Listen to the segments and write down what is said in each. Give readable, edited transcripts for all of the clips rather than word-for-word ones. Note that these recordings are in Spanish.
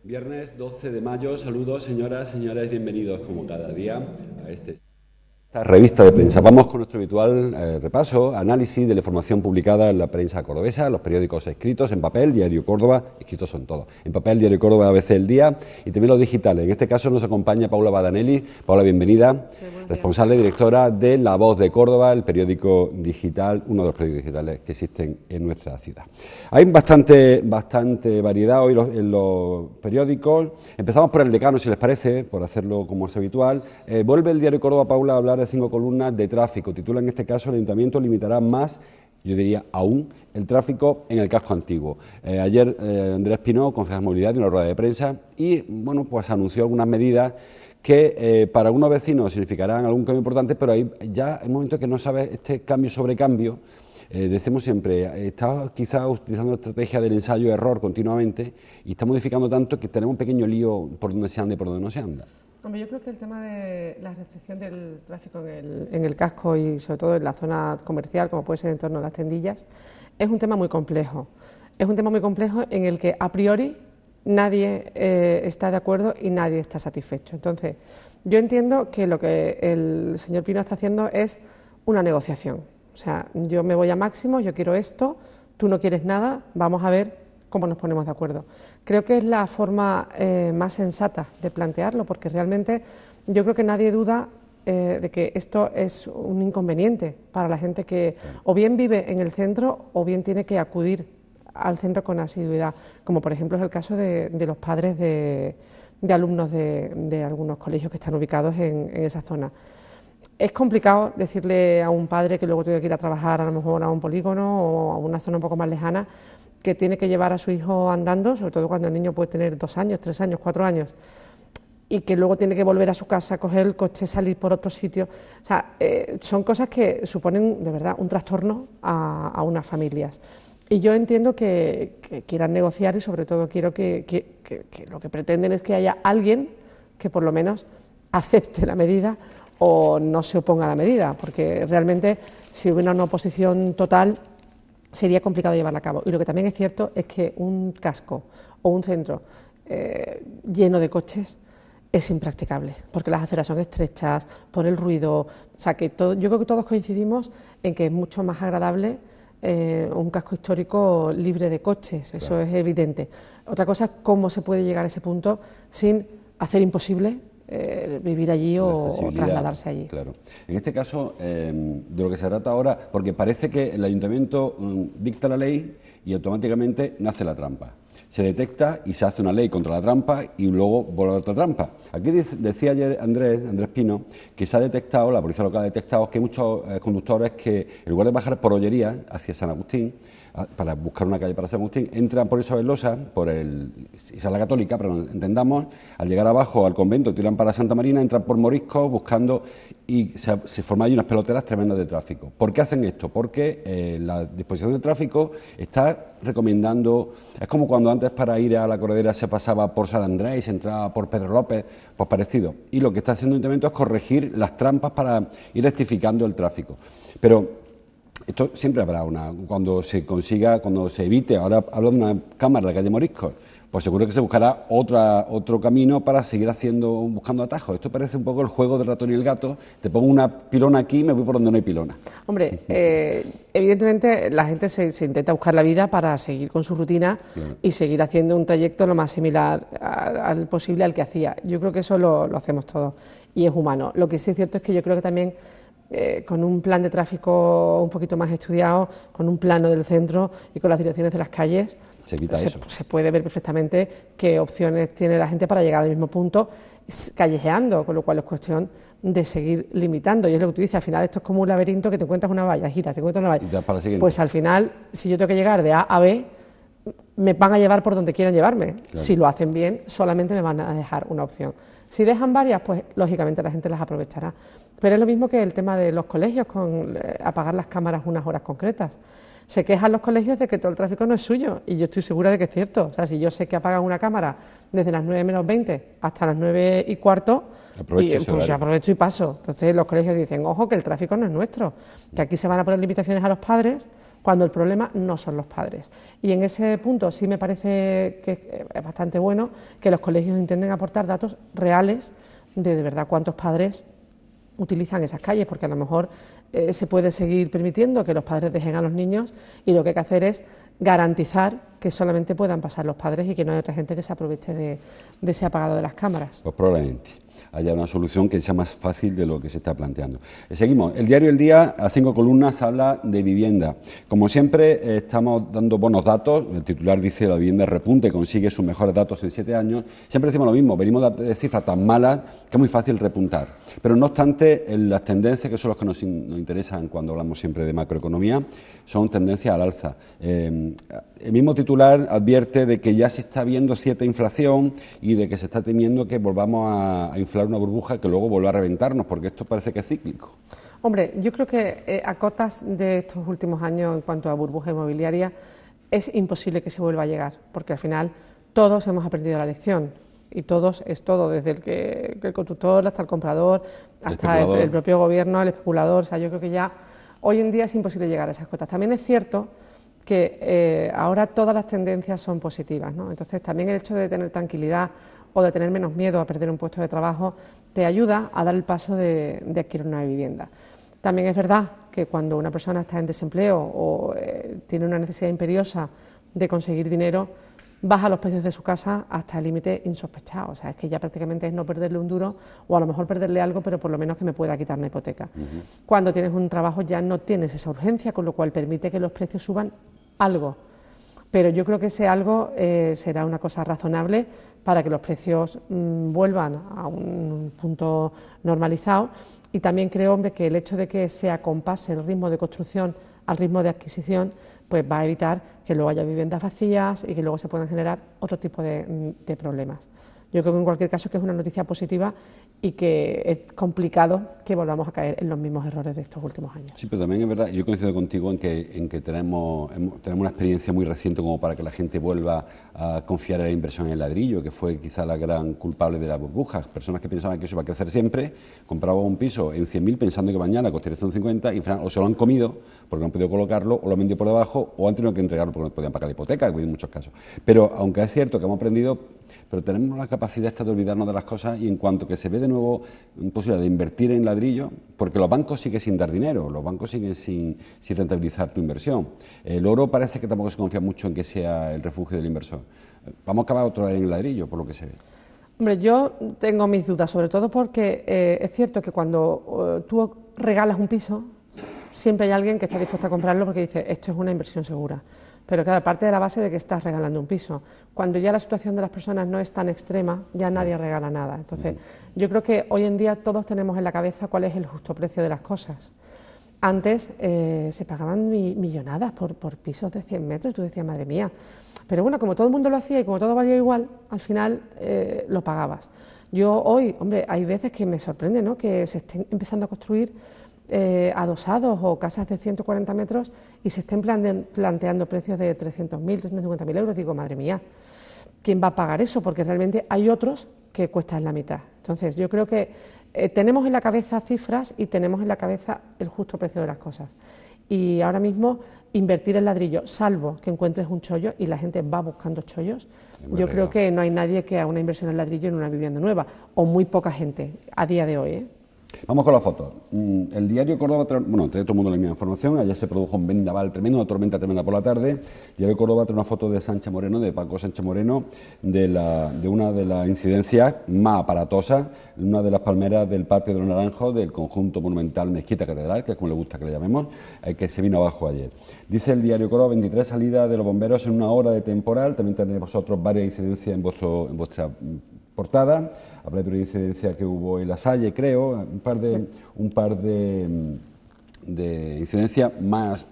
Viernes 12 de mayo, saludos señoras, señores, bienvenidos como cada día a esta revista de prensa. Vamos con nuestro habitual repaso, análisis de la información publicada en la prensa cordobesa, los periódicos escritos en papel, Diario Córdoba, escritos son todos, en papel, Diario Córdoba, ABC El Día y también los digitales. En este caso nos acompaña Paula Badanelli. Paula, bienvenida, responsable directora de La Voz de Córdoba, el periódico digital, uno de los periódicos digitales que existen en nuestra ciudad. Hay bastante variedad hoy en los periódicos. Empezamos por El Decano, si les parece, por hacerlo como es habitual. Vuelve el Diario Córdoba, Paula, a hablar de 5 columnas de tráfico. Titula en este caso: el Ayuntamiento limitará más, yo diría aún, el tráfico en el casco antiguo. Ayer Andrés Pinó, concejal de movilidad, dio una rueda de prensa y bueno, pues anunció algunas medidas que para algunos vecinos significarán algún cambio importante, pero hay ya el momento que no sabe este cambio sobre cambio. Decimos siempre, está quizás utilizando la estrategia del ensayo-error continuamente y está modificando tanto que tenemos un pequeño lío por donde se anda y por donde no se anda. Hombre, yo creo que el tema de la restricción del tráfico en el casco y sobre todo en la zona comercial, como puede ser en torno a las tendillas, es un tema muy complejo. Es un tema muy complejo en el que a priori nadie está de acuerdo y nadie está satisfecho. Entonces, yo entiendo que lo que el señor Pino está haciendo es una negociación. O sea, yo me voy a máximos, yo quiero esto, tú no quieres nada, vamos a ver cómo nos ponemos de acuerdo. Creo que es la forma más sensata de plantearlo, porque realmente yo creo que nadie duda de que esto es un inconveniente para la gente que o bien vive en el centro o bien tiene que acudir al centro con asiduidad, como por ejemplo es el caso de los padres de alumnos de algunos colegios que están ubicados en esa zona. Es complicado decirle a un padre que luego tiene que ir a trabajar a lo mejor a un polígono o a una zona un poco más lejana, que tiene que llevar a su hijo andando, sobre todo cuando el niño puede tener 2 años, 3 años, 4 años, y que luego tiene que volver a su casa, coger el coche, salir por otro sitio. O sea, son cosas que suponen de verdad un trastorno a unas familias. Y yo entiendo que quieran negociar y sobre todo quiero que lo que pretenden es que haya alguien que por lo menos acepte la medida o no se oponga a la medida, porque realmente si hubiera una oposición total sería complicado llevarla a cabo. Y lo que también es cierto es que un casco o un centro lleno de coches es impracticable, porque las aceras son estrechas, por el ruido, o sea que yo creo que todos coincidimos en que es mucho más agradable un casco histórico libre de coches, claro. Eso es evidente. Otra cosa es cómo se puede llegar a ese punto sin hacer imposible vivir allí o trasladarse allí. Claro. En este caso, de lo que se trata ahora, porque parece que el ayuntamiento dicta la ley y automáticamente nace la trampa. Se detecta y se hace una ley contra la trampa y luego vuelve a otra trampa. Aquí decía ayer Andrés Pino que se ha detectado, la policía local ha detectado que hay muchos conductores que en lugar de bajar por Ollería hacia San Agustín, para buscar una calle para San Agustín, entran por Isabel Losa, por Isabel la Católica, pero entendamos, al llegar abajo al convento tiran para Santa Marina, entran por Morisco buscando y se forman ahí unas peloteras tremendas de tráfico. ¿Por qué hacen esto? Porque la disposición de tráfico está recomendando, es como cuando antes para ir a la Corredera se pasaba por San Andrés y se entraba por Pedro López, pues parecido. Y lo que está haciendo el Ayuntamiento es corregir las trampas para ir rectificando el tráfico. Pero esto siempre habrá cuando se consiga, cuando se evite, ahora hablo de una cámara en la calle Moriscos, pues seguro que se buscará otro camino para seguir buscando atajos. Esto parece un poco el juego del ratón y el gato, te pongo una pilona aquí y me voy por donde no hay pilona. Hombre, evidentemente la gente se intenta buscar la vida para seguir con su rutina, claro, y seguir haciendo un trayecto lo más similar al posible al que hacía. Yo creo que eso lo hacemos todos y es humano. Lo que sí es cierto es que yo creo que también con un plan de tráfico un poquito más estudiado, con un plano del centro y con las direcciones de las calles, se puede ver perfectamente qué opciones tiene la gente para llegar al mismo punto callejeando, con lo cual es cuestión de seguir limitando. Y es lo que tú dices, al final esto es como un laberinto que te encuentras una valla, gira, te encuentras una valla. Pues al final, si yo tengo que llegar de A a B, me van a llevar por donde quieran llevarme. Claro. Si lo hacen bien, solamente me van a dejar una opción. Si dejan varias, pues lógicamente la gente las aprovechará. Pero es lo mismo que el tema de los colegios, con apagar las cámaras unas horas concretas. O Se quejan los colegios de que todo el tráfico no es suyo, y yo estoy segura de que es cierto. O sea, si yo sé que apagan una cámara desde las 9 menos 20 hasta las 9 y cuarto, pues yo aprovecho y paso. Entonces los colegios dicen, ojo, que el tráfico no es nuestro, que aquí se van a poner limitaciones a los padres, cuando el problema no son los padres. Y en ese punto sí me parece que es bastante bueno que los colegios intenten aportar datos reales de verdad cuántos padres utilizan esas calles, porque a lo mejor se puede seguir permitiendo que los padres dejen a los niños, y lo que hay que hacer es garantizar que solamente puedan pasar los padres y que no hay otra gente que se aproveche de ese apagado de las cámaras. Pues probablemente haya una solución que sea más fácil de lo que se está planteando. Seguimos. El diario El Día, a 5 columnas, habla de vivienda. Como siempre, estamos dando buenos datos. El titular dice: la vivienda repunte, consigue sus mejores datos en 7 años. Siempre decimos lo mismo, venimos de cifras tan malas que es muy fácil repuntar. Pero no obstante, las tendencias, que son las que nos interesan cuando hablamos siempre de macroeconomía, son tendencias al alza. El mismo titular advierte de que ya se está viendo cierta inflación y de que se está temiendo que volvamos a inflar una burbuja que luego vuelva a reventarnos, porque esto parece que es cíclico. Hombre, yo creo que a cotas de estos últimos años en cuanto a burbuja inmobiliaria es imposible que se vuelva a llegar, porque al final todos hemos aprendido la lección, y todos es todo, desde el constructor hasta el comprador, hasta el propio gobierno, el especulador. O sea, yo creo que ya hoy en día es imposible llegar a esas cotas. También es cierto que ahora todas las tendencias son positivas, ¿no? Entonces también el hecho de tener tranquilidad o de tener menos miedo a perder un puesto de trabajo te ayuda a dar el paso de adquirir una vivienda. También es verdad que cuando una persona está en desempleo o tiene una necesidad imperiosa de conseguir dinero, baja los precios de su casa hasta el límite insospechado. O sea, es que ya prácticamente es no perderle un duro, o a lo mejor perderle algo, pero por lo menos que me pueda quitar una hipoteca. Cuando tienes un trabajo ya no tienes esa urgencia, con lo cual permite que los precios suban algo. Pero yo creo que ese algo será una cosa razonable para que los precios vuelvan a un punto normalizado. Y también creo, hombre, que el hecho de que se acompase el ritmo de construcción al ritmo de adquisición, pues va a evitar que luego haya viviendas vacías y que luego se puedan generar otro tipo de problemas. Yo creo que en cualquier caso que es una noticia positiva y que es complicado que volvamos a caer en los mismos errores de estos últimos años. Sí, pero también es verdad, yo coincido contigo en que tenemos una experiencia muy reciente como para que la gente vuelva a confiar en la inversión en el ladrillo, que fue quizá la gran culpable de las burbujas. Personas que pensaban que eso iba a crecer siempre, compraban un piso en 100.000 pensando que mañana costaría 150 y o se lo han comido porque no han podido colocarlo, o lo han vendido por debajo, o han tenido que entregarlo porque no podían pagar la hipoteca, que hay muchos casos. Pero aunque es cierto que hemos aprendido, pero tenemos la capacidad esta de olvidarnos de las cosas, y en cuanto que se ve de nuevo posibilidad de invertir en ladrillo, porque los bancos siguen sin dar dinero, los bancos siguen sin rentabilizar tu inversión. El oro parece que tampoco se confía mucho en que sea el refugio del inversor. Vamos a acabar otra vez en el ladrillo, por lo que se ve. Hombre, yo tengo mis dudas, sobre todo porque es cierto que cuando tú regalas un piso, siempre hay alguien que está dispuesto a comprarlo porque dice, esto es una inversión segura. Pero claro, parte de la base de que estás regalando un piso. Cuando ya la situación de las personas no es tan extrema, ya nadie regala nada. Entonces, yo creo que hoy en día todos tenemos en la cabeza cuál es el justo precio de las cosas. Antes se pagaban millonadas por pisos de 100 metros, tú decías, madre mía. Pero bueno, como todo el mundo lo hacía y como todo valía igual, al final lo pagabas. Yo hoy, hombre, hay veces que me sorprende, ¿no?, que se estén empezando a construir adosados o casas de 140 metros y se estén planteando precios de 300.000, 350.000 euros. Digo, madre mía, ¿quién va a pagar eso? Porque realmente hay otros que cuestan la mitad. Entonces, yo creo que tenemos en la cabeza cifras y tenemos en la cabeza el justo precio de las cosas. Y ahora mismo invertir en ladrillo, salvo que encuentres un chollo, y la gente va buscando chollos, yo creo que no hay nadie que haga una inversión en ladrillo en una vivienda nueva, o muy poca gente a día de hoy, Vamos con las fotos. El diario Córdoba, bueno, trae todo el mundo la misma información. Ayer se produjo un vendaval tremendo, una tormenta tremenda por la tarde. El diario Córdoba trae una foto de Sánchez Moreno, de Paco Sánchez Moreno, de una de las incidencias más aparatosas, una de las palmeras del Patio de los Naranjos, del conjunto monumental Mezquita Catedral, que es como le gusta que le llamemos, que se vino abajo ayer. Dice el diario Córdoba, 23 salidas de los bomberos en una hora de temporal. También tenéis vosotros varias incidencias en vuestra portada. Hablé de una incidencia que hubo en La Salle, creo, un par de incidencias más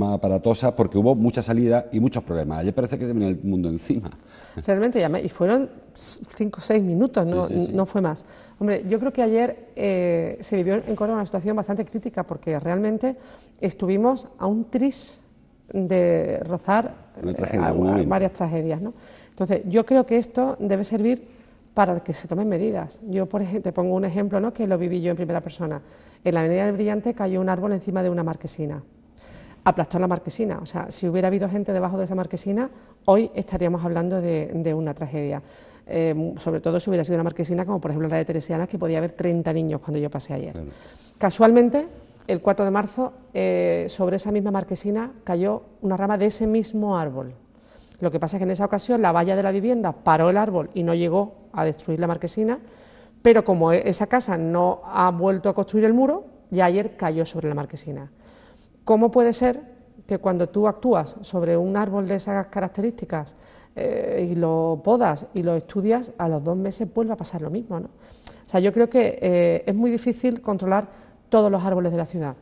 aparatosas, porque hubo muchas salidas y muchos problemas. Ayer parece que se viene el mundo encima. Realmente, y fueron 5 o 6 minutos, no fue más. Hombre, yo creo que ayer se vivió en Córdoba una situación bastante crítica, porque realmente estuvimos a un tris de rozar varias tragedias, ¿no? Entonces, yo creo que esto debe servir para que se tomen medidas. Yo, por ejemplo, te pongo un ejemplo, ¿no?, que lo viví yo en primera persona. En la Avenida del Brillante cayó un árbol encima de una marquesina. Aplastó la marquesina. O sea, si hubiera habido gente debajo de esa marquesina, hoy estaríamos hablando de una tragedia. Sobre todo si hubiera sido una marquesina como por ejemplo la de Teresianas, que podía haber 30 niños cuando yo pasé ayer. Claro. Casualmente, el 4 de marzo, sobre esa misma marquesina cayó una rama de ese mismo árbol. Lo que pasa es que en esa ocasión la valla de la vivienda paró el árbol y no llegó a destruir la marquesina, pero como esa casa no ha vuelto a construir el muro, ya ayer cayó sobre la marquesina. ¿Cómo puede ser que cuando tú actúas sobre un árbol de esas características y lo podas y lo estudias, a los 2 meses vuelva a pasar lo mismo, ¿no? O sea, yo creo que es muy difícil controlar todos los árboles de la ciudad,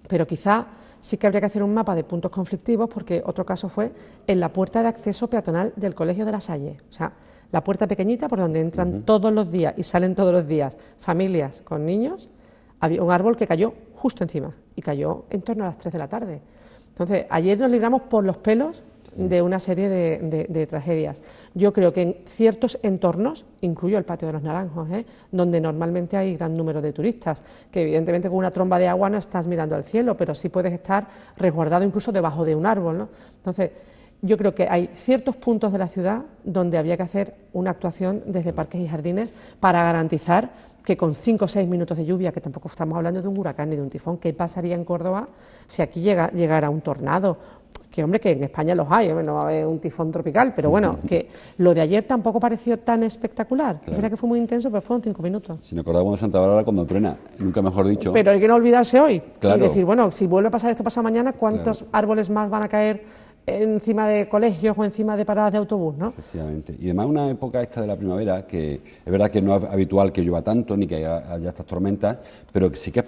pero quizá sí que habría que hacer un mapa de puntos conflictivos, porque otro caso fue en la puerta de acceso peatonal del Colegio de La Salle. O sea, la puerta pequeñita por donde entran todos los días y salen todos los días familias con niños, había un árbol que cayó justo encima y cayó en torno a las 3 de la tarde. Entonces, ayer nos libramos por los pelos de una serie de tragedias. Yo creo que en ciertos entornos, incluyo el Patio de los Naranjos, donde normalmente hay gran número de turistas, que evidentemente con una tromba de agua no estás mirando al cielo, pero sí puedes estar resguardado incluso debajo de un árbol, ¿no? Entonces, yo creo que hay ciertos puntos de la ciudad donde habría que hacer una actuación desde parques y jardines para garantizar que con 5 o 6 minutos de lluvia, que tampoco estamos hablando de un huracán ni de un tifón, ¿qué pasaría en Córdoba si aquí llegara un tornado? Que hombre, que en España los hay, no va a haber un tifón tropical, pero bueno, que lo de ayer tampoco pareció tan espectacular. Claro. Es verdad que fue muy intenso, pero fueron 5 minutos. Si nos acordamos de Santa Bárbara cuando truena, nunca mejor dicho. Pero hay que no olvidarse hoy, claro, y decir, bueno, si vuelve a pasar esto pasado mañana, ¿cuántos árboles más van a caer encima de colegios o encima de paradas de autobús, ¿no? Efectivamente. Y además una época esta de la primavera, que es verdad que no es habitual que llueva tanto, ni que haya estas tormentas, pero que sí que es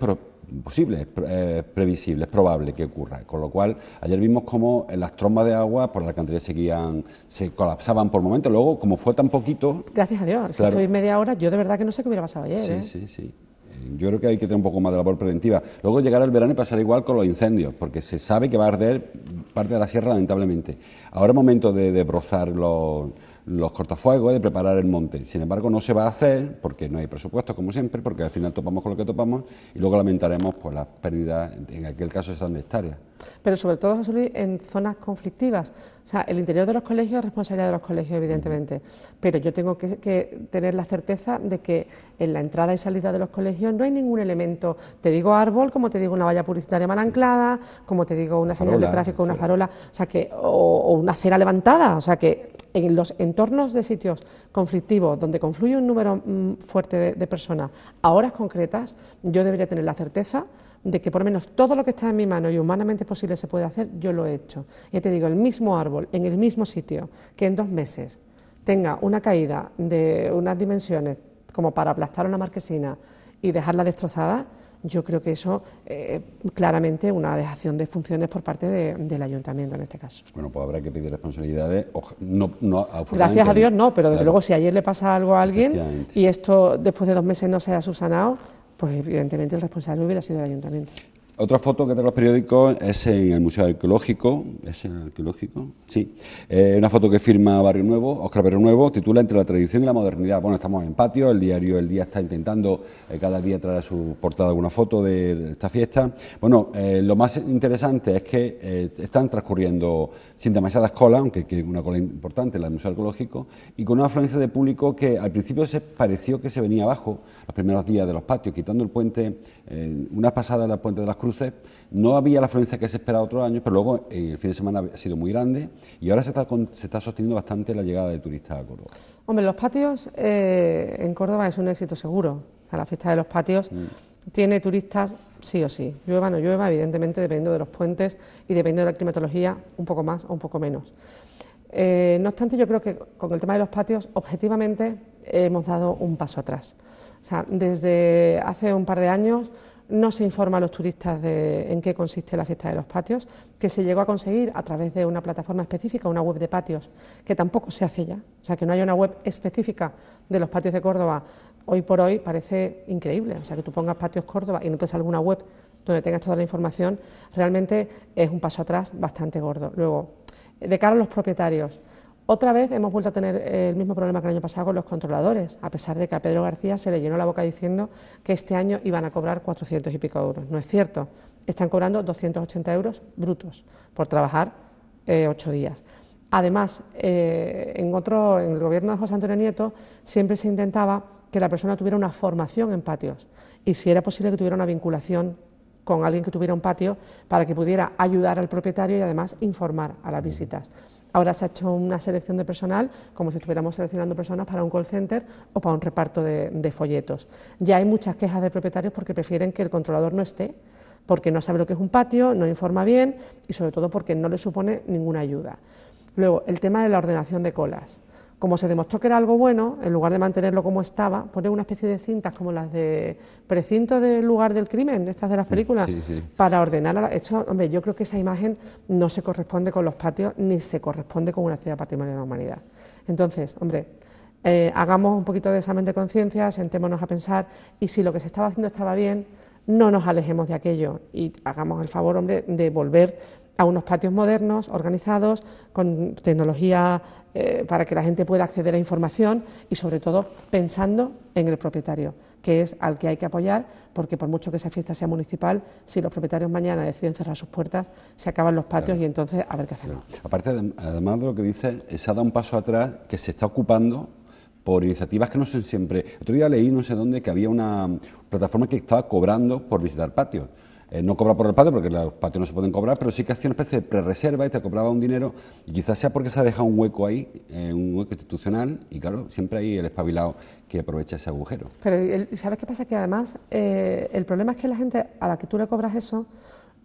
posible, es previsible, es probable que ocurra. Con lo cual, ayer vimos cómo las trombas de agua por la alcantarilla se colapsaban por momentos. Luego, como fue tan poquito... Gracias a Dios, claro, si estoy media hora, yo de verdad que no sé qué hubiera pasado ayer. Sí. Yo creo que hay que tener un poco más de labor preventiva. Luego llegará el verano y pasará igual con los incendios, porque se sabe que va a arder parte de la sierra, lamentablemente. Ahora es momento de brozar los cortafuegos, de preparar el monte. Sin embargo, no se va a hacer, porque no hay presupuesto, como siempre, porque al final topamos con lo que topamos y luego lamentaremos pues las pérdidas, en aquel caso serán de hectáreas. Pero sobre todo, José Luis, en zonas conflictivas. O sea, el interior de los colegios es responsabilidad de los colegios, evidentemente, pero yo tengo que tener la certeza de que en la entrada y salida de los colegios no hay ningún elemento, te digo árbol, como te digo una valla publicitaria mal anclada, como te digo una señal de tráfico, una farola, o sea que, o una acera levantada, o sea que en los entornos de sitios conflictivos donde confluye un número fuerte de personas a horas concretas, yo debería tener la certeza de que por lo menos todo lo que está en mi mano y humanamente posible se puede hacer, yo lo he hecho. Ya te digo, el mismo árbol, en el mismo sitio, que en 2 meses tenga una caída de unas dimensiones como para aplastar una marquesina y dejarla destrozada, yo creo que eso claramente una dejación de funciones por parte del ayuntamiento en este caso. Bueno, pues habrá que pedir responsabilidades. Gracias a Dios no, pero desde luego si ayer le pasa algo a alguien y esto después de 2 meses no se ha subsanado, pues evidentemente el responsable hubiera sido el ayuntamiento. Otra foto que de los periódicos es en el Museo Arqueológico, ¿es el arqueológico? Sí, una foto que firma Barrio Nuevo, Óscar Barrio Nuevo, titula Entre la tradición y la modernidad. Bueno, estamos en patio, el diario El Día está intentando cada día traer a su portada alguna foto de esta fiesta. Bueno, lo más interesante es que están transcurriendo sin demasiadas colas, aunque que una cola importante, la del Museo Arqueológico, y con una afluencia de público que al principio se pareció que se venía abajo los primeros días de los patios, quitando el puente, una pasada del puente de las Cruces, no había la afluencia que se esperaba otros años, pero luego el fin de semana ha sido muy grande y ahora se está sosteniendo bastante la llegada de turistas a Córdoba. Hombre, los patios en Córdoba es un éxito seguro. O sea, la fiesta de los patios tiene turistas sí o sí. Llueva o no llueva, evidentemente dependiendo de los puentes y dependiendo de la climatología, un poco más o un poco menos. No obstante, yo creo que con el tema de los patios, objetivamente, hemos dado un paso atrás. O sea, desde hace un par de años no se informa a los turistas de en qué consiste la fiesta de los patios, que se llegó a conseguir a través de una plataforma específica, una web de patios, que tampoco se hace ya. O sea, que no haya una web específica de los patios de Córdoba hoy por hoy parece increíble. O sea, que tú pongas Patios Córdoba y no te salga alguna web donde tengas toda la información, realmente es un paso atrás bastante gordo. Luego, de cara a los propietarios, otra vez hemos vuelto a tener el mismo problema que el año pasado con los controladores, a pesar de que a Pedro García se le llenó la boca diciendo que este año iban a cobrar 400 y pico euros. No es cierto, están cobrando 280 euros brutos por trabajar 8 días. Además, en el gobierno de José Antonio Nieto siempre se intentaba que la persona tuviera una formación en patios y si era posible que tuviera una vinculación con alguien que tuviera un patio para que pudiera ayudar al propietario y además informar a las visitas. Ahora se ha hecho una selección de personal como si estuviéramos seleccionando personas para un call center o para un reparto de folletos. Ya hay muchas quejas de propietarios porque prefieren que el controlador no esté, porque no sabe lo que es un patio, no informa bien y sobre todo porque no le supone ninguna ayuda. Luego, el tema de la ordenación de colas. Como se demostró que era algo bueno, en lugar de mantenerlo como estaba, poner una especie de cintas como las de precinto del lugar del crimen, estas de las películas, para ordenar. Hombre, yo creo que esa imagen no se corresponde con los patios ni se corresponde con una ciudad patrimonio de la humanidad. Entonces, hombre, hagamos un poquito de examen de conciencia, sentémonos a pensar y si lo que se estaba haciendo estaba bien, no nos alejemos de aquello y hagamos el favor, hombre, de volver a unos patios modernos, organizados, con tecnología para que la gente pueda acceder a información y sobre todo pensando en el propietario, que es al que hay que apoyar, porque por mucho que esa fiesta sea municipal, si los propietarios mañana deciden cerrar sus puertas, se acaban los patios y entonces a ver qué hacemos. Aparte, además de lo que dice, se ha dado un paso atrás que se está ocupando por iniciativas que no son siempre. Otro día leí, no sé dónde, que había una plataforma que estaba cobrando por visitar patios. No cobra por el patio porque los patios no se pueden cobrar, pero sí que hacía una especie de prerreserva y te cobraba un dinero y quizás sea porque se ha dejado un hueco ahí, un hueco institucional y claro, siempre hay el espabilado que aprovecha ese agujero. Pero ¿sabes qué pasa? Que además el problema es que la gente a la que tú le cobras eso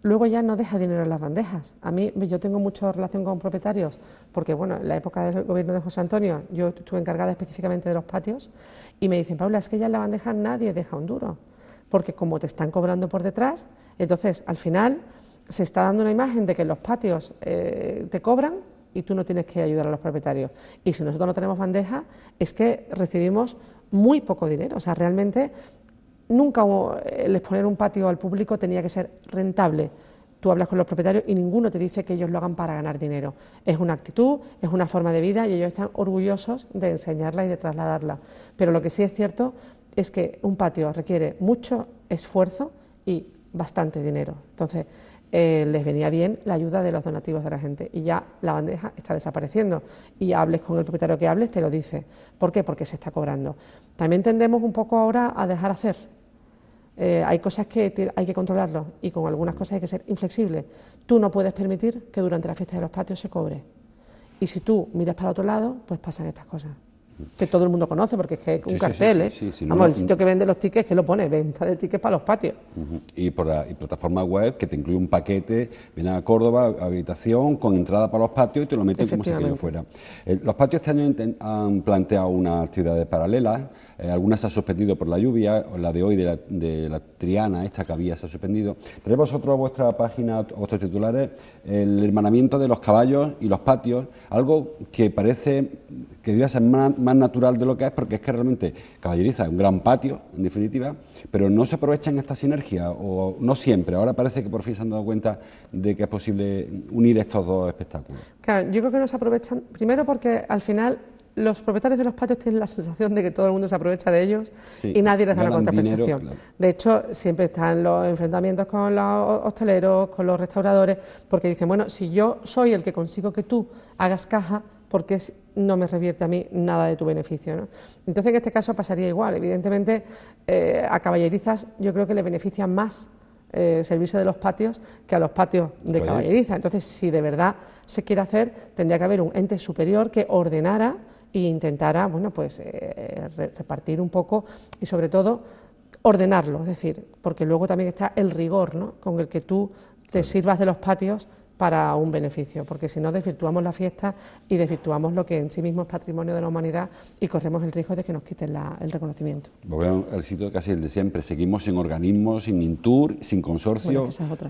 luego ya no deja dinero en las bandejas. A mí, yo tengo mucha relación con propietarios porque, bueno, en la época del gobierno de José Antonio yo estuve encargada específicamente de los patios y me dicen, Paula, es que ya en la bandeja nadie deja un duro, porque como te están cobrando por detrás, entonces al final se está dando una imagen de que en los patios te cobran y tú no tienes que ayudar a los propietarios. Y si nosotros no tenemos bandeja, es que recibimos muy poco dinero. O sea, realmente nunca el exponer un patio al público tenía que ser rentable. Tú hablas con los propietarios y ninguno te dice que ellos lo hagan para ganar dinero. Es una actitud, es una forma de vida y ellos están orgullosos de enseñarla y de trasladarla. Pero lo que sí es cierto es que un patio requiere mucho esfuerzo y bastante dinero. Entonces, les venía bien la ayuda de los donativos de la gente y ya la bandeja está desapareciendo y hables con el propietario que hables, te lo dice. ¿Por qué? Porque se está cobrando. También tendemos un poco ahora a dejar hacer. Hay cosas que hay que controlarlo y con algunas cosas hay que ser inflexible. Tú no puedes permitir que durante la fiesta de los patios se cobre. Y si tú miras para otro lado, pues pasan estas cosas. Que todo el mundo conoce, porque es que es un cartel, vamos, el sitio que vende los tickets, que lo pone, venta de tickets para los patios. Y plataforma web que te incluye un paquete, viene a Córdoba, habitación, con entrada para los patios y te lo meten como si aquello fuera. Los patios este año han planteado unas actividades paralelas, algunas se han suspendido por la lluvia, la de hoy de la Triana, esta que había, se ha suspendido. Tenéis vosotros a vuestra página, vuestros titulares, el hermanamiento de los caballos y los patios, algo que parece que debe ser más natural de lo que es, porque es que realmente Caballeriza es un gran patio, en definitiva, pero no se aprovechan esta sinergia, o no siempre. Ahora parece que por fin se han dado cuenta de que es posible unir estos dos espectáculos. Claro, yo creo que no se aprovechan, primero porque al final los propietarios de los patios tienen la sensación de que todo el mundo se aprovecha de ellos y nadie les da la contraprestación. Dinero, claro. De hecho, siempre están los enfrentamientos con los hosteleros, con los restauradores, porque dicen, bueno, si yo soy el que consigo que tú hagas caja, ¿por qué no me revierte a mí nada de tu beneficio, ¿no? Entonces, en este caso pasaría igual. Evidentemente, a Caballerizas yo creo que le benefician más servirse de los patios que a los patios de Caballeriza. Entonces, si de verdad se quiere hacer, tendría que haber un ente superior que ordenara e intentara, bueno, pues repartir un poco y sobre todo ordenarlo, es decir, porque luego también está el rigor, ¿no?, con el que tú te sirvas de los patios para un beneficio, porque si no desvirtuamos la fiesta y desvirtuamos lo que en sí mismo es patrimonio de la humanidad y corremos el riesgo de que nos quiten el reconocimiento. Volvemos al sitio casi el de siempre, seguimos sin organismos, sin Mintur, sin consorcio,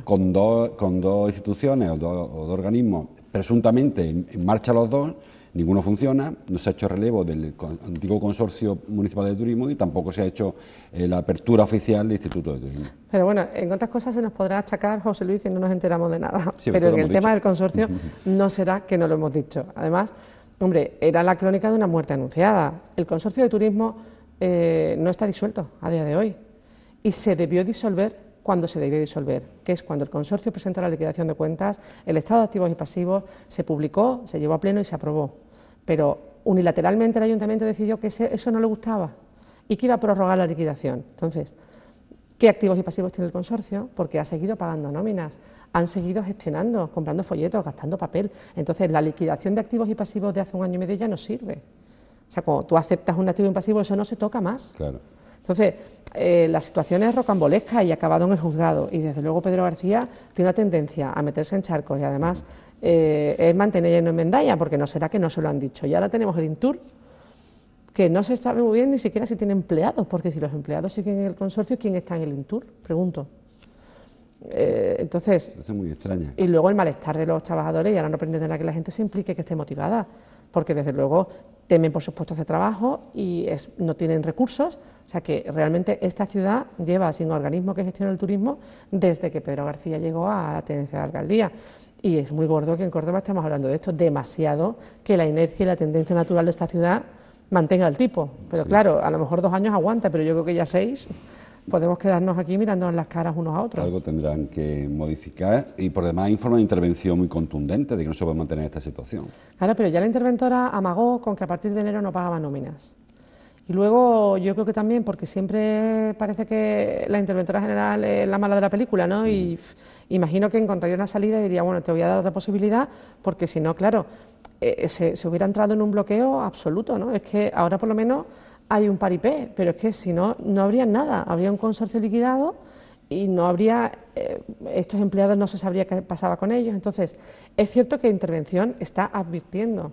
bueno, con dos instituciones o dos organismos presuntamente en marcha los dos, ninguno funciona, no se ha hecho relevo del antiguo Consorcio Municipal de Turismo y tampoco se ha hecho la apertura oficial del Instituto de Turismo. Pero bueno, en otras cosas se nos podrá achacar, José Luis, que no nos enteramos de nada, Sí, pero en el dicho. tema del consorcio no será que no lo hemos dicho. Además, hombre, era la crónica de una muerte anunciada. El Consorcio de Turismo no está disuelto a día de hoy y se debió disolver cuando se debió disolver, que es cuando el consorcio presentó la liquidación de cuentas, el estado de activos y pasivos se publicó, se llevó a pleno y se aprobó. Pero unilateralmente el ayuntamiento decidió que eso no le gustaba y que iba a prorrogar la liquidación. Entonces, ¿qué activos y pasivos tiene el consorcio? Porque ha seguido pagando nóminas, han seguido gestionando, comprando folletos, gastando papel. Entonces, la liquidación de activos y pasivos de hace un año y medio ya no sirve. O sea, cuando tú aceptas un activo y un pasivo, eso no se toca más. Claro. Entonces, la situación es rocambolesca y ha acabado en el juzgado. Y desde luego Pedro García tiene una tendencia a meterse en charcos y además es mantener en Mendalla, porque no será que no se lo han dicho. Y ahora tenemos el Intur, que no se sabe muy bien ni siquiera si tiene empleados, porque si los empleados siguen en el consorcio, ¿quién está en el Intur? Pregunto. Entonces, Eso es muy extraña. y luego el malestar de los trabajadores, y ahora no pretenderá que la gente se implique, que esté motivada, porque desde luego temen por sus puestos de trabajo y no tienen recursos. O sea que realmente esta ciudad lleva sin organismo que gestione el turismo desde que Pedro García llegó a la tenencia de alcaldía. Y es muy gordo que en Córdoba estemos hablando de esto, demasiado que la inercia y la tendencia natural de esta ciudad mantenga el tipo. Pero sí, claro, a lo mejor 2 años aguanta, pero yo creo que ya 6... podemos quedarnos aquí mirándonos las caras unos a otros. Algo tendrán que modificar y por demás informa una intervención muy contundente de que no se puede mantener esta situación. Claro, pero ya la interventora amagó con que a partir de enero no pagaba nóminas. Y luego yo creo que también, porque siempre parece que la interventora general es la mala de la película, ¿no? Y imagino que encontraría una salida y diría, bueno, te voy a dar otra posibilidad, porque si no, claro, se hubiera entrado en un bloqueo absoluto, ¿no? Es que ahora por lo menos hay un paripé, pero es que si no, no habría nada, habría un consorcio liquidado y no habría, estos empleados no se sabría qué pasaba con ellos. Entonces, es cierto que Intervención está advirtiendo,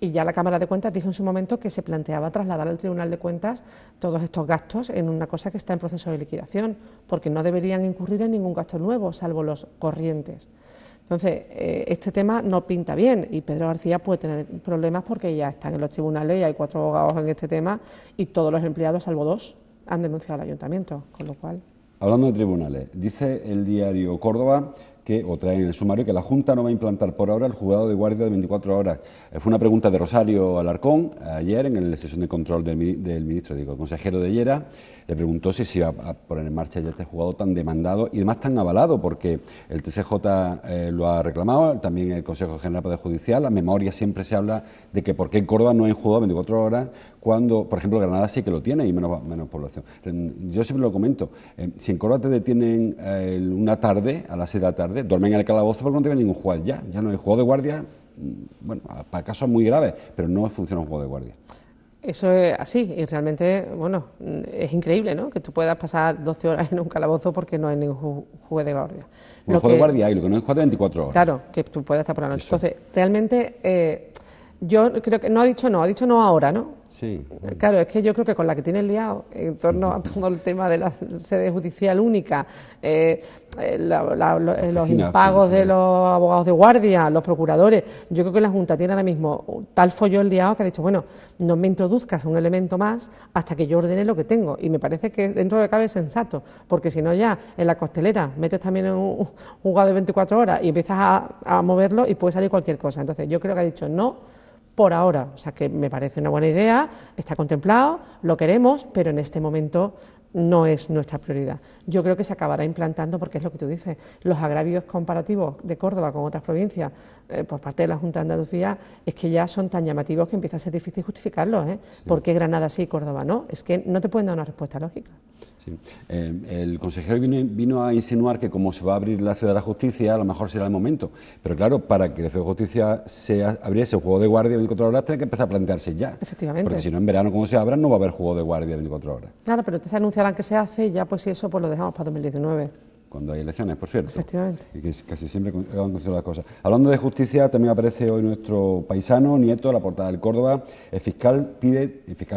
y ya la Cámara de Cuentas dijo en su momento que se planteaba trasladar al Tribunal de Cuentas todos estos gastos en una cosa que está en proceso de liquidación, porque no deberían incurrir en ningún gasto nuevo, salvo los corrientes. Entonces, este tema no pinta bien y Pedro García puede tener problemas porque ya están en los tribunales y hay 4 abogados en este tema y todos los empleados, salvo 2, han denunciado al ayuntamiento, con lo cual... Hablando de tribunales, dice el diario Córdoba o trae en el sumario que la Junta no va a implantar por ahora el juzgado de guardia de 24 horas. Fue una pregunta de Rosario Alarcón ayer en la sesión de control del ministro, el consejero de Llera. Le preguntó si se iba a poner en marcha ya este juzgado tan demandado y además tan avalado, porque el TCJ lo ha reclamado, también el Consejo General de Poder Judicial. La memoria siempre se habla de que por qué en Córdoba no hay juzgado 24 horas, cuando, por ejemplo, Granada sí que lo tiene y menos población. Yo siempre lo comento, si en Córdoba te detienen una tarde, a las 6 de la tarde, duermen en el calabozo porque no tienen ningún juez ya no hay juego de guardia, bueno, para casos muy graves, pero no funciona un juego de guardia. Eso es así y realmente, bueno, es increíble, ¿no?, que tú puedas pasar 12 horas en un calabozo porque no hay ningún juez de guardia. Un juego de guardia hay, lo que no es juez de 24 horas. Claro, que tú puedas estar por la noche. Eso. Entonces, realmente, yo creo que ha dicho no ahora, ¿no? Sí. Claro, es que yo creo que con la que tiene liado en torno a todo el tema de la sede judicial única, los impagos de los abogados de guardia, los procuradores, yo creo que la Junta tiene ahora mismo tal follón liado que ha dicho, bueno, no me introduzcas un elemento más hasta que yo ordene lo que tengo. Y me parece que dentro de cabe es sensato, porque si no ya en la costelera metes también en un juzgado de 24 horas y empiezas a moverlo y puede salir cualquier cosa. Entonces yo creo que ha dicho no por ahora, o sea que me parece una buena idea, está contemplado, lo queremos, pero en este momento no es nuestra prioridad. Yo creo que se acabará implantando porque es lo que tú dices, los agravios comparativos de Córdoba con otras provincias por parte de la Junta de Andalucía es que ya son tan llamativos que empieza a ser difícil justificarlos, ¿eh? Sí. ¿Por qué Granada sí y Córdoba no? Es que no te pueden dar una respuesta lógica. Sí. El consejero vino a insinuar que como se va a abrir la Ciudad de la Justicia, a lo mejor será el momento. Pero claro, para que la Ciudad de Justicia se abriese el juego de guardia de 24 horas, tiene que empezar a plantearse ya. Efectivamente. Porque si no, en verano, cuando se abra, no va a haber juego de guardia de 24 horas. Claro, pero entonces anunciarán que se hace y ya pues si eso pues lo dejamos para 2019. Cuando hay elecciones, por cierto. Efectivamente. Y que casi siempre van con las cosas. Hablando de justicia, también aparece hoy nuestro paisano, Nieto, en la portada del Córdoba. El fiscal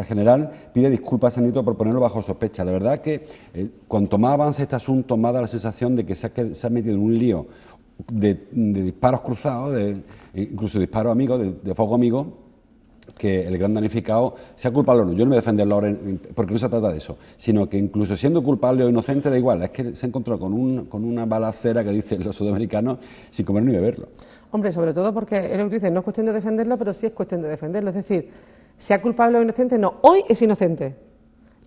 general pide disculpas a Nieto por ponerlo bajo sospecha. La verdad es que cuanto más avanza este asunto, más da la sensación de que se ha metido en un lío de disparos cruzados, incluso disparos amigos, de fuego amigo, que el gran damnificado sea culpable o no. Yo no me voy a defenderlo ahora porque no se trata de eso, sino que incluso siendo culpable o inocente da igual, es que se encontró con una balacera que dicen los sudamericanos sin comer ni beberlo. Hombre, sobre todo porque es lo que tú dices, no es cuestión de defenderlo, pero sí es cuestión de defenderlo. Es decir, sea culpable o inocente, no, hoy es inocente.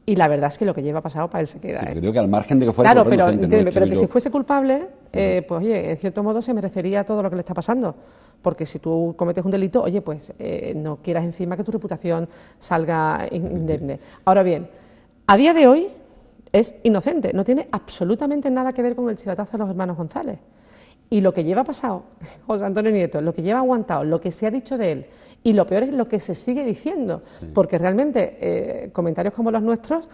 Y la verdad es que lo que lleva pasado para él se queda. Sí, porque digo que al margen de que fuera claro, pero, inocente, no pero que si fuese culpable, pues oye, en cierto modo se merecería todo lo que le está pasando. Porque si tú cometes un delito, oye, pues no quieras encima que tu reputación salga indemne. Ahora bien, a día de hoy es inocente, no tiene absolutamente nada que ver con el chivatazo de los hermanos González. Y lo que lleva pasado, José Antonio Nieto, lo que lleva aguantado, lo que se ha dicho de él, y lo peor es lo que se sigue diciendo, porque realmente comentarios como los nuestros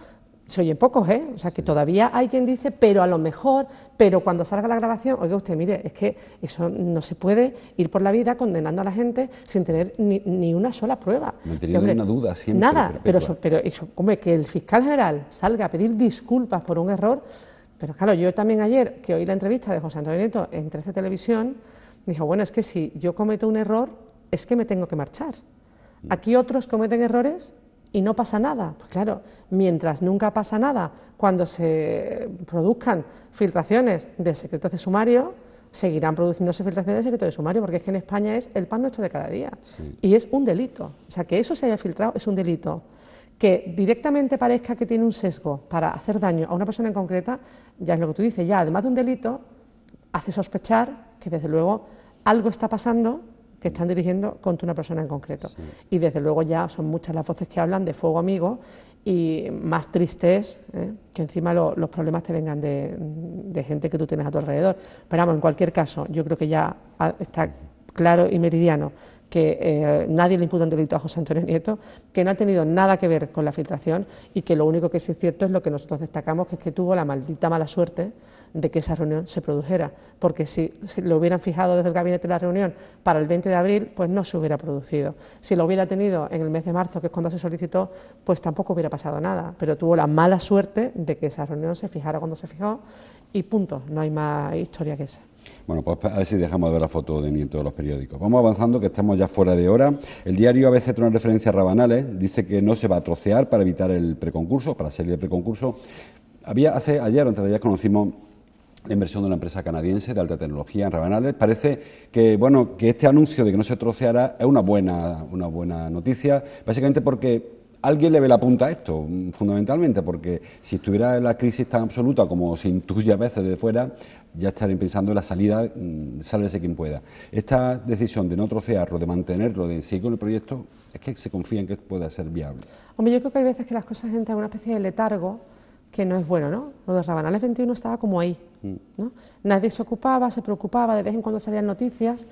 se oyen pocos, ¿eh? O sea, que todavía hay quien dice, pero a lo mejor, pero cuando salga la grabación, oiga usted, mire, es que eso no se puede ir por la vida condenando a la gente sin tener ni una sola prueba. Manteniendo una duda siempre. Nada, pero eso, hombre, que el fiscal general salga a pedir disculpas por un error. Pero claro, yo también ayer, que oí la entrevista de José Antonio Nieto en 13 Televisión, dijo, bueno, es que si yo cometo un error, es que me tengo que marchar. Aquí otros cometen errores y no pasa nada. Pues claro, mientras nunca pasa nada, cuando se produzcan filtraciones de secretos de sumario, seguirán produciéndose filtraciones de secretos de sumario, porque es que en España es el pan nuestro de cada día. Sí. Y es un delito. O sea, que eso se haya filtrado es un delito. Que directamente parezca que tiene un sesgo para hacer daño a una persona en concreta, ya es lo que tú dices, ya además de un delito, hace sospechar que desde luego algo está pasando que están dirigiendo contra una persona en concreto. Sí. Y desde luego ya son muchas las voces que hablan de fuego amigo y más triste es que encima los problemas te vengan de gente que tú tienes a tu alrededor. Pero vamos, en cualquier caso, yo creo que ya está claro y meridiano que nadie le imputa un delito a José Antonio Nieto, que no ha tenido nada que ver con la filtración y que lo único que sí es cierto es lo que nosotros destacamos, que es que tuvo la maldita mala suerte de que esa reunión se produjera, porque si lo hubieran fijado desde el gabinete de la reunión para el 20 de abril, pues no se hubiera producido. Si lo hubiera tenido en el mes de marzo, que es cuando se solicitó, pues tampoco hubiera pasado nada, pero tuvo la mala suerte de que esa reunión se fijara cuando se fijó y punto, no hay más historia que esa. Bueno, pues a ver si dejamos de ver la foto de Nieto de los periódicos. Vamos avanzando, que estamos ya fuera de hora. El diario ABC trae una referencia a Rabanales, dice que no se va a trocear para evitar el preconcurso, para la serie de preconcurso. Ayer o antes de ayer conocimos la inversión de una empresa canadiense de alta tecnología en Rabanales. Parece que, bueno, que este anuncio de que no se troceará es una buena noticia, básicamente porque alguien le ve la punta a esto, fundamentalmente, porque si estuviera en la crisis tan absoluta como se intuye a veces desde fuera, ya estarían pensando en la salida, sálvese quien pueda. Esta decisión de no trocearlo, de mantenerlo, de seguir con el proyecto, es que se confía en que pueda ser viable. Hombre, yo creo que hay veces que las cosas entran en una especie de letargo que no es bueno, ¿no? Lo de Rabanales 21 estaba como ahí, ¿no? Nadie se ocupaba, se preocupaba, de vez en cuando salían noticias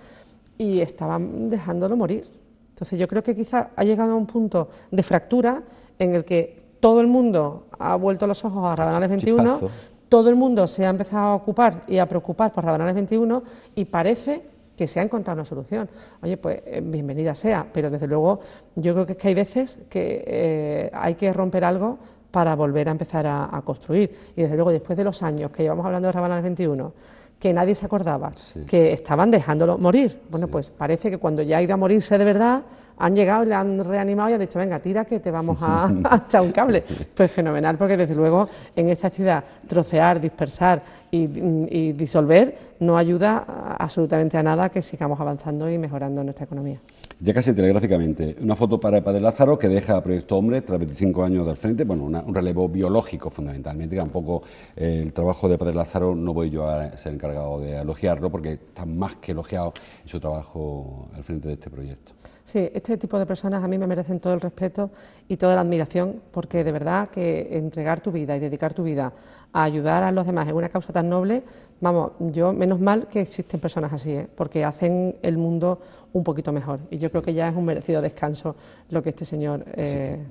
y estaban dejándolo morir. Entonces yo creo que quizá ha llegado a un punto de fractura en el que todo el mundo ha vuelto los ojos a Rabanales 21, chispazo. Todo el mundo se ha empezado a ocupar y a preocupar por Rabanales 21 y parece que se ha encontrado una solución. Oye, pues bienvenida sea, pero desde luego yo creo que es que hay veces que hay que romper algo para volver a empezar a construir. Y desde luego después de los años que llevamos hablando de Rabanales 21, que nadie se acordaba, sí, que estaban dejándolo morir. Bueno, sí, pues parece que cuando ya ha ido a morirse de verdad, han llegado y le han reanimado y han dicho, venga, tira que te vamos a echar un cable. Pues fenomenal, porque desde luego en esta ciudad trocear, dispersar y disolver no ayuda absolutamente a nada que sigamos avanzando y mejorando nuestra economía. Ya casi telegráficamente, una foto para el padre Lázaro que deja a Proyecto Hombre tras 25 años del frente, bueno, un relevo biológico fundamentalmente, tampoco el trabajo de padre Lázaro no voy yo a ser encargado de elogiarlo porque está más que elogiado en su trabajo al frente de este proyecto. Sí, este tipo de personas a mí me merecen todo el respeto y toda la admiración, porque de verdad que entregar tu vida y dedicar tu vida a ayudar a los demás en una causa tan noble, vamos, yo menos mal que existen personas así, porque hacen el mundo un poquito mejor y yo creo que ya es un merecido descanso lo que este señor...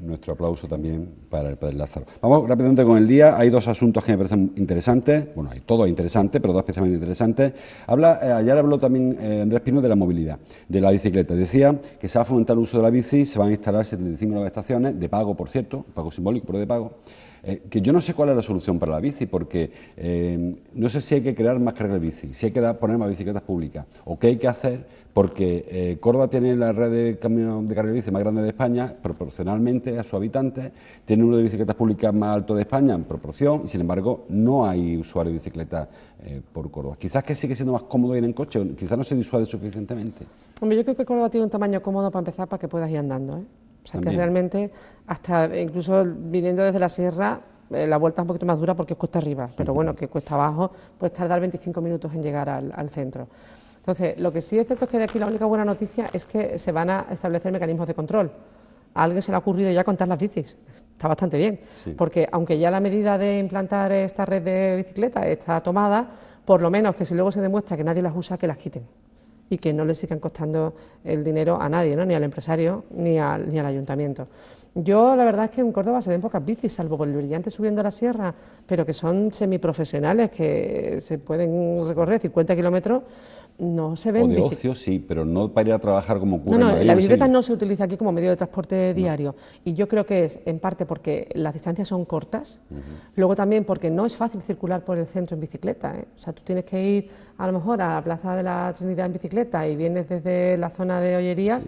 Nuestro aplauso también para el padre Lázaro. Vamos rápidamente con el día, hay dos asuntos que me parecen interesantes, bueno, hay todo interesante, pero dos especialmente interesantes. Ayer habló también Andrés Pino de la movilidad, de la bicicleta, decía que se va a fomentar el uso de la bici, se van a instalar 75 nuevas estaciones, de pago por cierto, pago simbólico pero de pago, Que yo no sé cuál es la solución para la bici, porque no sé si hay que crear más carriles bici, si hay que poner más bicicletas públicas, o qué hay que hacer, porque Córdoba tiene la red de caminos de carriles bici más grande de España, proporcionalmente a sus habitantes, tiene uno de bicicletas públicas más alto de España en proporción, y sin embargo no hay usuarios de bicicletas por Córdoba. Quizás que sigue siendo más cómodo ir en coche, quizás no se disuade suficientemente. Hombre, yo creo que Córdoba tiene un tamaño cómodo para empezar, para que puedas ir andando, ¿eh? O sea, también, que realmente, hasta incluso viniendo desde la sierra, la vuelta es un poquito más dura porque es cuesta arriba, pero bueno, que cuesta abajo, puedes tardar 25 minutos en llegar al centro. Entonces, lo que sí es cierto es que de aquí la única buena noticia es que se van a establecer mecanismos de control. A alguien se le ha ocurrido ya contar las bicis, está bastante bien, sí. Porque aunque ya la medida de implantar esta red de bicicletas está tomada, por lo menos que si luego se demuestra que nadie las usa, que las quiten y que no le sigan costando el dinero a nadie, ¿no? Ni al empresario ni al ayuntamiento. Yo la verdad es que en Córdoba se ven pocas bicis, salvo por el Brillante subiendo a la sierra, pero que son semiprofesionales, que se pueden recorrer 50 kilómetros, no se ven. O de ocio sí, pero no para ir a trabajar como ocurre en Madrid. La bicicleta no se utiliza aquí como medio de transporte diario, y yo creo que es en parte porque las distancias son cortas, luego también porque no es fácil circular por el centro en bicicleta, ¿eh? O sea, tú tienes que ir a lo mejor a la Plaza de la Trinidad en bicicleta y vienes desde la zona de Ollerías,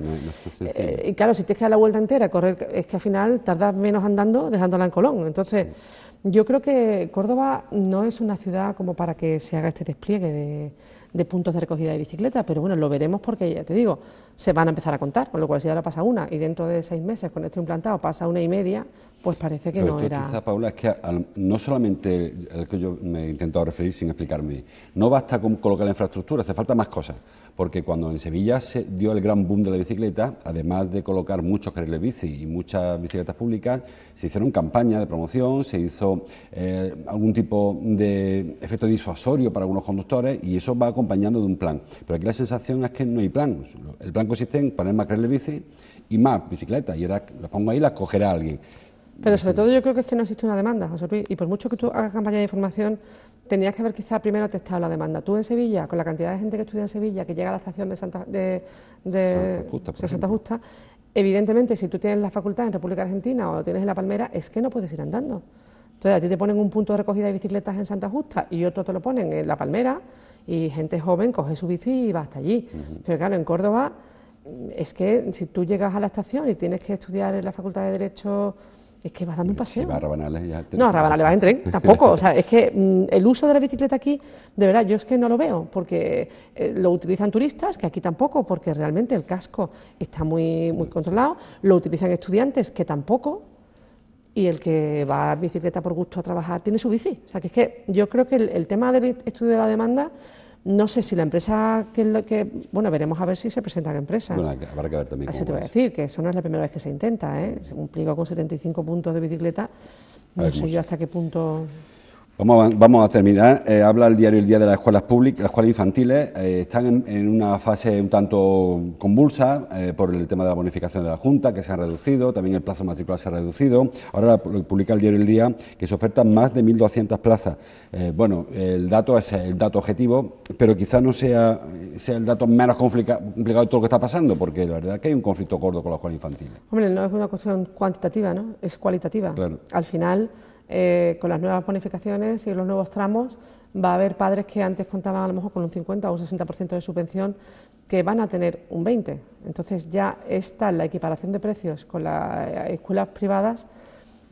sí, y claro, si tienes que dar la vuelta entera, correr, es que al final tardas menos andando dejándola en Colón. Entonces, yo creo que Córdoba no es una ciudad como para que se haga este despliegue de puntos de recogida de bicicleta, pero bueno, lo veremos porque, ya te digo, se van a empezar a contar, con lo cual si ahora pasa una y dentro de 6 meses con esto implantado pasa 1,5, pues parece que no era... Quizá, Paula, es que no solamente el que yo me he intentado referir sin explicarme, no basta con colocar la infraestructura, hace falta más cosas, porque cuando en Sevilla se dio el gran boom de la bicicleta, además de colocar muchos carriles bici y muchas bicicletas públicas, se hicieron campañas de promoción, se hizo algún tipo de efecto disuasorio para algunos conductores y eso va acompañando de un plan. Pero aquí la sensación es que no hay plan. El plan consiste en poner más carriles bici y más bicicletas, y ahora las pongo ahí y las cogerá alguien. Pero sobre todo yo creo que es que no existe una demanda, José Luis, y por mucho que tú hagas campaña de información, tenías que haber quizá primero testado la demanda. Tú en Sevilla, con la cantidad de gente que estudia en Sevilla, que llega a la estación de Santa Justa, evidentemente si tú tienes la facultad en República Argentina o lo tienes en La Palmera, es que no puedes ir andando. Entonces a ti te ponen un punto de recogida de bicicletas en Santa Justa y otro te lo ponen en La Palmera y gente joven coge su bici y va hasta allí. Pero claro, en Córdoba es que si tú llegas a la estación y tienes que estudiar en la Facultad de Derecho, es que vas dando un paseo. Si vas a Rabanales ya... No, a Rabanales vas en tren, tampoco. O sea, es que el uso de la bicicleta aquí, de verdad, yo es que no lo veo, porque lo utilizan turistas, que aquí tampoco, porque realmente el casco está muy controlado, lo utilizan estudiantes, que tampoco, y el que va a bicicleta por gusto a trabajar tiene su bici. O sea, que es que yo creo que el tema del estudio de la demanda, no sé si la empresa bueno, veremos a ver si se presentan empresas. Bueno, habrá que ver también. Así te voy a decir, que eso no es la primera vez que se intenta, ¿eh? Un pliego con 75 puntos de bicicleta, no sé yo hasta qué punto... Vamos a terminar. Habla el diario El Día de las escuelas públicas, las escuelas infantiles. Están en una fase un tanto convulsa por el tema de la bonificación de la Junta, que se ha reducido, también el plazo matricular se ha reducido. Ahora publica el diario El Día que se ofertan más de 1.200 plazas. Bueno, el dato es el dato objetivo, pero quizás no sea el dato menos complicado de todo lo que está pasando, porque la verdad es que hay un conflicto gordo con las escuelas infantiles. Hombre, no es una cuestión cuantitativa, ¿no? Es cualitativa. Claro. Al final... con las nuevas bonificaciones y los nuevos tramos va a haber padres que antes contaban a lo mejor con un 50 o un 60% de subvención que van a tener un 20%. Entonces ya está la equiparación de precios con las escuelas privadas,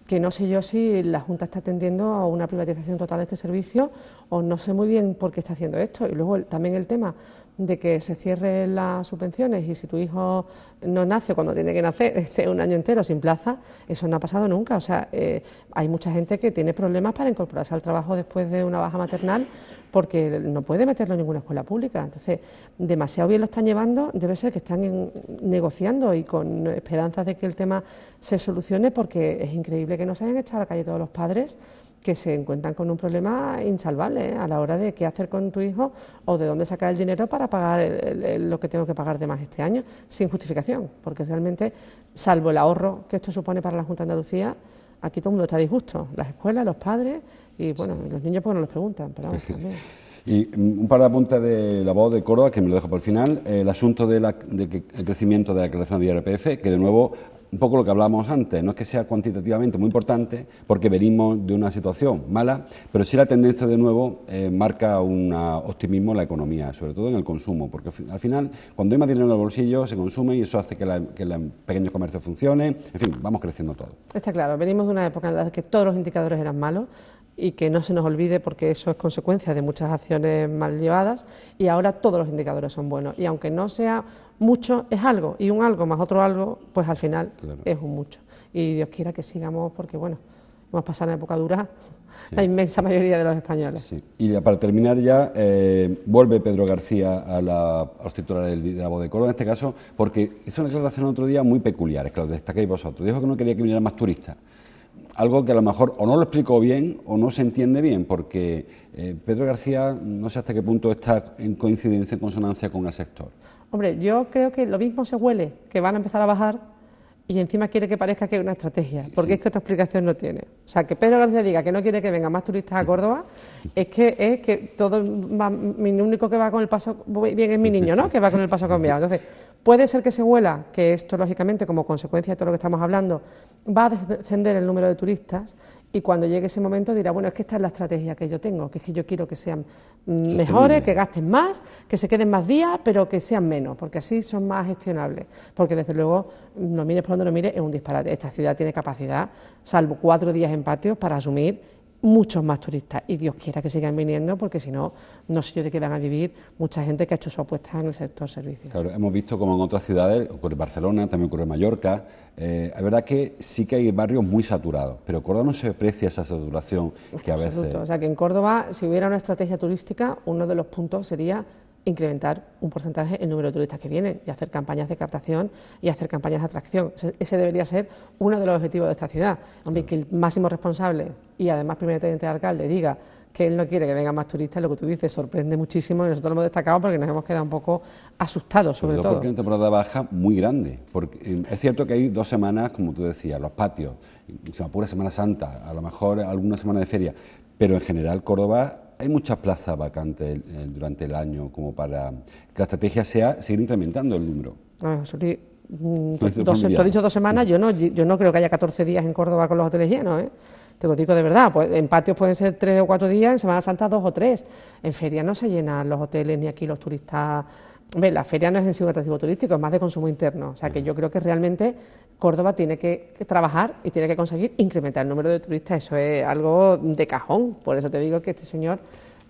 que no sé yo si la Junta está tendiendo a una privatización total de este servicio o no sé muy bien por qué está haciendo esto. Y luego también el tema de que se cierren las subvenciones y si tu hijo no nace cuando tiene que nacer, esté un año entero sin plaza, eso no ha pasado nunca. O sea, hay mucha gente que tiene problemas para incorporarse al trabajo después de una baja maternal porque no puede meterlo en ninguna escuela pública. Entonces, demasiado bien lo están llevando, debe ser que están negociando y con esperanzas de que el tema se solucione, porque es increíble que no se hayan echado a la calle todos los padres que se encuentran con un problema insalvable a la hora de qué hacer con tu hijo o de dónde sacar el dinero para pagar lo que tengo que pagar de más este año, sin justificación, porque realmente, salvo el ahorro que esto supone para la Junta de Andalucía, aquí todo el mundo está disgusto, las escuelas, los padres y bueno, los niños pues no les preguntan, pero vamos, también. Y un par de apuntes de La Voz de Córdoba, que me lo dejo por el final. El asunto de el crecimiento de la declaración de IRPF, que de nuevo un poco lo que hablábamos antes, no es que sea cuantitativamente muy importante, porque venimos de una situación mala, pero sí la tendencia de nuevo marca un optimismo en la economía, sobre todo en el consumo, porque al final, cuando hay más dinero en el bolsillo, se consume y eso hace que el pequeño comercio funcione, en fin, vamos creciendo todo. Está claro, venimos de una época en la que todos los indicadores eran malos, y que no se nos olvide porque eso es consecuencia de muchas acciones mal llevadas, y ahora todos los indicadores son buenos, y aunque no sea mucho, es algo, y un algo más otro algo, pues al final claro, es un mucho, y Dios quiera que sigamos, porque bueno, hemos pasado una época dura, sí, la inmensa mayoría de los españoles. Sí. Y para terminar ya, vuelve Pedro García a los titulares de la Voz de Córdoba, en este caso, porque hizo una declaración otro día muy peculiar, que lo destacáis vosotros, dijo que no quería que vinieran más turistas. Algo que a lo mejor o no lo explicó bien o no se entiende bien, porque Pedro García no sé hasta qué punto está en coincidencia, en consonancia con el sector. Hombre, yo creo que lo mismo se huele, que van a empezar a bajar y encima quiere que parezca que hay una estrategia, porque sí, es que otra explicación no tiene. O sea, que Pedro García diga que no quiere que vengan más turistas a Córdoba, es que todo va, mi único que va con el paso bien es mi niño, ¿no?, que va con el paso cambiado. Entonces, puede ser que se huela, que esto lógicamente como consecuencia de todo lo que estamos hablando, va a descender el número de turistas, y cuando llegue ese momento dirá, bueno, es que esta es la estrategia que yo tengo, que es que yo quiero que sean mejores, que gasten más, que se queden más días, pero que sean menos, porque así son más gestionables, porque desde luego, no mires por donde lo mires, es un disparate. Esta ciudad tiene capacidad, salvo 4 días en patios, para asumir muchos más turistas, y Dios quiera que sigan viniendo, porque si no, no sé yo de qué van a vivir mucha gente que ha hecho su apuesta en el sector servicios. Claro, hemos visto como en otras ciudades, ocurre en Barcelona, también ocurre en Mallorca, es verdad que sí que hay barrios muy saturados, pero Córdoba no se aprecia esa saturación que a veces... O sea, que en Córdoba, si hubiera una estrategia turística, uno de los puntos sería incrementar un porcentaje el número de turistas que vienen y hacer campañas de captación y hacer campañas de atracción. Ese debería ser uno de los objetivos de esta ciudad. Hombre, que el máximo responsable y además primer teniente de alcalde diga que él no quiere que vengan más turistas, lo que tú dices sorprende muchísimo, y nosotros lo hemos destacado porque nos hemos quedado un poco asustados, sobre todo. Porque es una temporada baja muy grande, porque es cierto que hay 2 semanas, como tú decías, los patios, se me apura Semana Santa, a lo mejor alguna semana de feria, pero en general Córdoba hay muchas plazas vacantes durante el año como para que la estrategia sea seguir incrementando el número. Tú has dicho 2 semanas, yo no creo que haya 14 días en Córdoba con los hoteles llenos, ¿eh? Te lo digo de verdad, pues en patios pueden ser 3 o 4 días, en Semana Santa 2 o 3. En feria no se llenan los hoteles ni aquí los turistas. La feria no es en sí un atractivo turístico, es más de consumo interno. O sea que yo creo que realmente Córdoba tiene que trabajar y tiene que conseguir incrementar el número de turistas. Eso es algo de cajón. Por eso te digo que este señor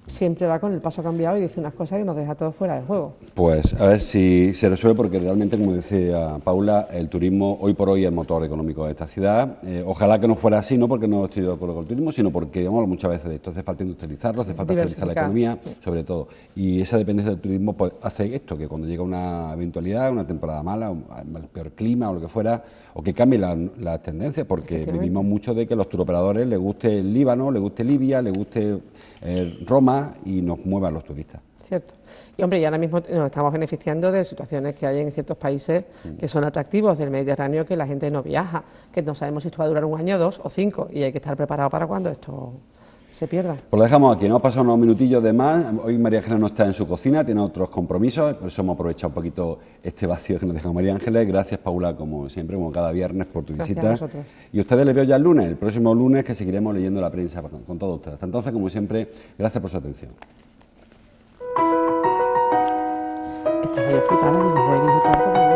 siempre va con el paso cambiado y dice unas cosas que nos deja todos fuera de juego. Pues a ver si se resuelve, porque realmente, como decía Paula, el turismo hoy por hoy es el motor económico de esta ciudad. Ojalá que no fuera así, no porque no estoy de acuerdo con el turismo, sino porque muchas veces de esto hace falta industrializarlo, hace falta actualizar la economía, sobre todo. Y esa dependencia del turismo pues hace esto, que cuando llega una eventualidad, una temporada mala, el peor clima o lo que fuera, o que cambie las tendencias, porque vivimos mucho de que a los turoperadores les guste el Líbano, les guste Libia, les guste Roma, y nos muevan los turistas. Cierto. Y hombre, y ahora mismo nos estamos beneficiando de situaciones que hay en ciertos países que son atractivos del Mediterráneo, que la gente no viaja, que no sabemos si esto va a durar 1 año, 2 o 5, y hay que estar preparado para cuando esto se pierda. Pues lo dejamos aquí, nos hemos pasado unos minutillos de más. Hoy María Ángeles no está en su cocina, tiene otros compromisos, por eso hemos aprovechado un poquito este vacío que nos deja María Ángeles. Gracias, Paula, como siempre, como cada viernes, por tu visita. Y a ustedes les veo ya el lunes, el próximo lunes, que seguiremos leyendo la prensa con todos ustedes. Hasta entonces, como siempre, gracias por su atención. Estaba yo flipada, digo, voy a